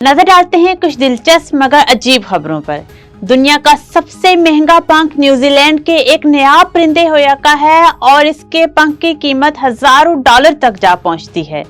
नजर डालते हैं कुछ दिलचस्प मगर अजीब खबरों पर। दुनिया का सबसे महंगा पंख न्यूजीलैंड के एक नायाब परिंदे होया का है और इसके पंख की कीमत हजारों डॉलर तक जा पहुंचती है।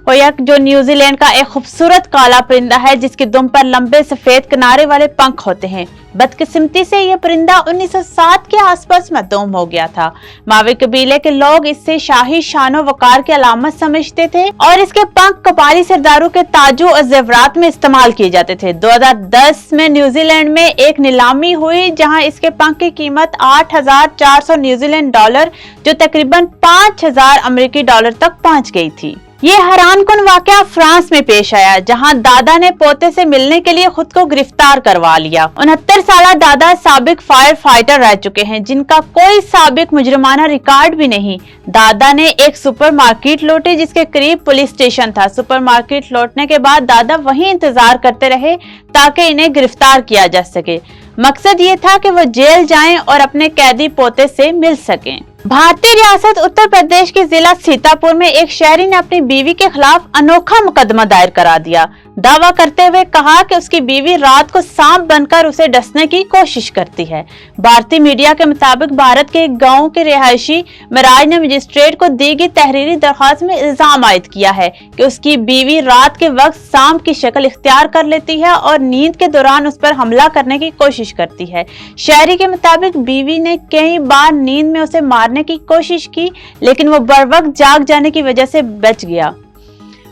होयक जो न्यूजीलैंड का एक खूबसूरत काला परिंदा है जिसकी दुम पर लंबे सफेद किनारे वाले पंख होते हैं। बदकिस्मती से यह परिंदा 1907 के आसपास मासूम हो गया था। मावी कबीले के लोग इससे शाही शानो वकार की अलामत समझते थे और इसके पंख कबायली सरदारों के ताजों और जेवरात में इस्तेमाल किए जाते थे। 2010 में न्यूजीलैंड में एक नीलामी हुई जहां इसके पंख की कीमत 8,400 न्यूजीलैंड डॉलर जो तकरीबन 5,000 अमेरिकी डॉलर तक पहुंच गई थी। ये हैरानकुन वाकया फ्रांस में पेश आया जहां दादा ने पोते से मिलने के लिए खुद को गिरफ्तार करवा लिया। 69 साल दादा साबिक फायर फाइटर रह चुके हैं जिनका कोई साबिक मुजरिमाना रिकॉर्ड भी नहीं। दादा ने एक सुपरमार्केट लूटी जिसके करीब पुलिस स्टेशन था। सुपरमार्केट लौटने के बाद दादा वहीं इंतजार करते रहे ताकि इन्हें गिरफ्तार किया जा सके। मकसद ये था कि वो जेल जाएं और अपने कैदी पोते से मिल सकें। भारतीय रियासत उत्तर प्रदेश के जिला सीतापुर में एक शहरी ने अपनी बीवी के खिलाफ अनोखा मुकदमा दायर करा दिया। दावा करते हुए कहा कि उसकी बीवी रात को सांप बनकर उसे डसने की कोशिश करती है। भारतीय मीडिया के मुताबिक भारत के एक गांव के रिहायशी मिराज ने मजिस्ट्रेट को दी गई तहरीरी दरख्वास्त में इल्जाम आयद किया है कि उसकी बीवी रात के वक्त सांप की शक्ल इख्तियार कर लेती है और नींद के दौरान उस पर हमला करने की कोशिश करती है। शहरी के मुताबिक बीवी ने कई बार नींद में उसे मारने की कोशिश की लेकिन वो बर वक्त जाग जाने की वजह से बच गया।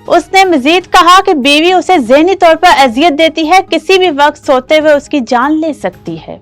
उसने मजीद कहा कि बीवी उसे ज़हनी तौर पर अजियत देती है, किसी भी वक्त सोते हुए उसकी जान ले सकती है।